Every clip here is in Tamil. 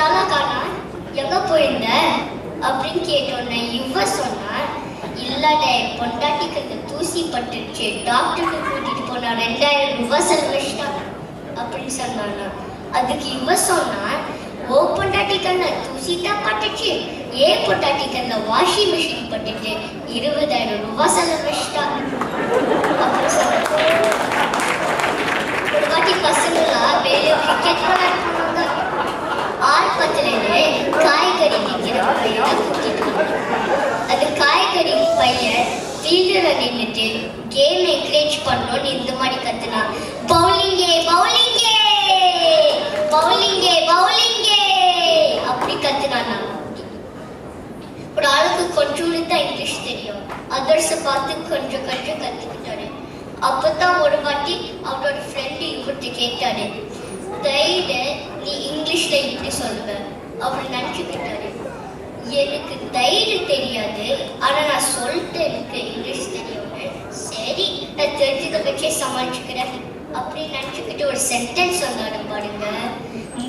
நாளா காணா, எங்க போயிருந்த அப்படின்னு கேட்டோன்னே இவ சொன்னா, இல்லடே பொண்டாட்டிக்கு அந்த தூசி பட்டுச்சு, டாக்டருக்கு கூட்டிட்டு போனா 2000 ரூபாய் செலவழிச்சிட்டாங்க அப்படின்னு சொன்னானா. அதுக்கு இவ சொன்னா, ஓ பொண்டாட்டிக்கு அந்த தூசி தான் பட்டுச்சு, ஏ பொண்டாட்டிக்கு அந்த வாஷிங் மிஷின் பட்டுச்சு, 20,000 ரூபாய் செலவழிச்சிட்டாங்க அப்படின்னு சொன்னாங்க. ஒரு வாட்டி பசங்களாம் வெளியே கிரிக்கெட் விளையாடுவாங்க. ஆர்ப்பத்திலே காய்கறி விற்கிற பையனை கூட்டிட்டு அது காய்கறி பையன் ஃபீல்டரை நின்றுட்டு கேம் என்கரேஜ் பண்ணணும்னு இந்த மாதிரி கத்துனா, பவுலிங்கே பவுலிங்கே பவுலிங்கே பவுலிங்கே அப்படி கத்துனானா. ஒரு ஆளுக்கு கொஞ்சம் தான் இங்கிலீஷ் தெரியும், அதர்ஸை பார்த்து கொஞ்சம் கொஞ்சம் கத்துக்கிட்டாரு. அப்பதான் ஒரு வாட்டி அவரோட ஃப்ரெண்டு இவர்கிட்ட கேட்டாரு, தைடு நீ இங்கிலீஷ்ல இப்படி சொல்லுவ. அவர் நினைச்சுக்கிட்டாரு, எனக்கு தைடு தெரியாது, ஆனா நான் சொல்லிட்டு எனக்கு இங்கிலீஷ் தெரியும்னு. சரி நான் தெரிஞ்சதை வச்சே சமாளிச்சுக்கிறேன் அப்படின்னு நினைச்சுக்கிட்டு ஒரு சென்டென்ஸ் சொன்னாரு பாருங்க,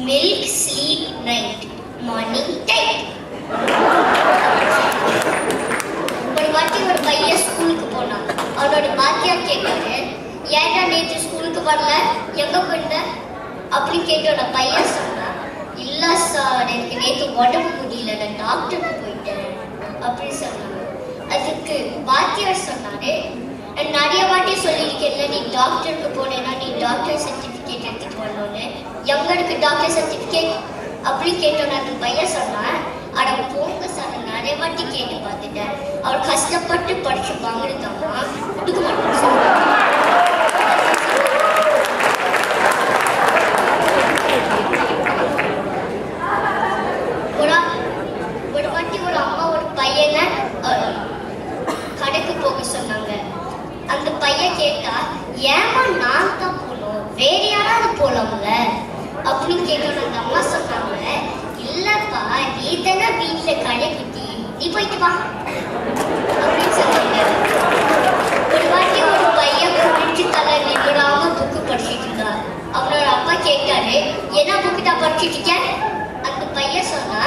milk sleep night morning tight. ஒரு வாட்டி ஒரு பையன் ஸ்கூலுக்கு போனான். அவனோட வாத்தியார் கேட்டாரு, ஏன்டா நேற்று ஸ்கூலுக்கு வரல, எங்க போயிருந்த அப்படின்னு கேட்டோட பையன் சொன்னா, இல்ல சார் எனக்கு நேற்று உடம்பு முடியல, நான் டாக்டருக்கு போயிட்டேன் அப்படின்னு சொன்னாங்க. அதுக்கு வாத்தியார் சொன்னாரு, நிறைய வாட்டி சொல்லியிருக்கேன்ல, நீ டாக்டருக்கு போனேன்னா நீ டாக்டர் சர்டிபிகேட் எடுத்துட்டு வரணும்னு, எங்க இருக்கு டாக்டர் சர்டிபிகேட் அப்படின்னு கேட்டோன்னு அந்த பையன் சொன்னா, அட போங்க சார் நிறைய வாட்டி கேட்டு பார்த்துட்டேன், அவர் கஷ்டப்பட்டு படிச்சு வாங்கிருக்காமா கொடுக்க மாட்டேன் சார். ஒரு வாட்டி ஒரு அம்மா ஒரு பையனை கடைக்கு போக சொன்னாங்க. அந்த பையன் கேட்டா, ஏமா நான் தான் போகணும், வேற யாராவது போலாம்ல அப்படின்னு கேட்டோன்னு அந்த அம்மா சொன்னாங்க, இல்லப்பா நீ தானே வீட்டுல கடை குட்டி, நீ போயிட்டு வா அப்படின்னு சொன்னாங்க. ஒரு வாட்டி ஒரு பையன் குடிச்சு தலை நிமிராம புக்கு படிச்சுட்டு இருந்தான். அவனோட அப்பா கேட்டாரு, என்ன புக்கு தான் படிச்சுட்டு இருக்க? அந்த பையன் சொன்னா,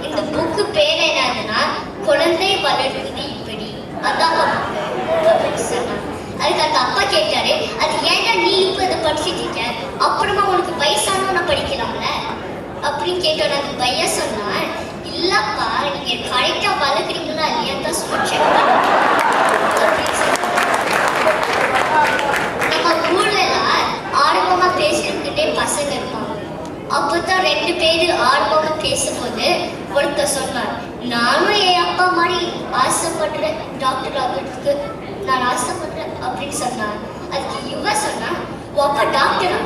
இந்த புக்கு பேர் என்னதுன்னா குழந்தை வளர்க்குது இப்படி, அதான் புக்கு அப்படின்னு சொன்னான். அதுக்கு அந்த அப்பா கேட்டாரு, அது ஏன்னா நீ இப்ப இதை படிச்சுட்டு இருக்க, அப்புறமா உனக்கு வயசானவன படிக்கலாம்ல அப்படின்னு கேட்டோட அந்த பையன் சொன்னா, இல்லப்பா நீங்க கரெக்டா வளர்க்குறீங்களா இல்லையா தான் செக் அப்படின்னு சொன்னாங்க. நம்ம ஊர்ல எல்லாம் ஆர்வமா பேசுறதுக்கிட்டே பசங்க இருப்பாங்க. அப்பதான் 2 பேரு ஆர்வமா பேசும்போது ஒருத்தர் சொன்னார், நானும் என் அப்பா மாதிரி ஆசைப்படுறேன், டாக்டர் ஆகிறதுக்கு நான் ஆசைப்படுறேன் அப்படின்னு சொன்னார். அதுக்கு இவ சொன்னா, அப்பா டாக்டரா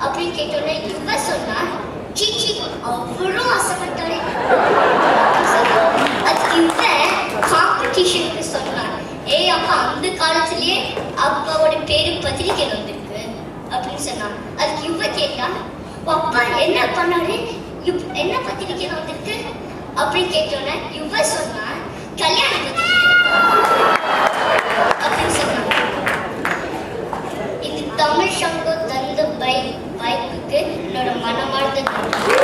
அப்படின்னு கேட்டோன்னே இவ சொன்னா, சீச்சி அவ்வளோ ஆசைப்பட்டாரு. அதுக்கு இவ காம்படிஷனுக்கு சொன்னார், ஏய் அப்பா அந்த காலத்திலேயே அப்பாவோட பேரு பத்திரிக்கையில் வந்திருக்கு அப்படின்னு சொன்னான். அதுக்கு இவ கேட்டா, அப்பா என்ன பண்ணாரு, என்ன பத்திரிக்கையில் வந்திருக்கு அப்படின்னு கேட்டோன்னே இவ சொன்னா, கல்யாண பத்திரிக்கை அப்படின்னு சொன்னாங்க. இந்த தமிழ் சங்கம் தந்த வாய்ப்புக்கு என்னோட மனமார்ந்த நன்றி.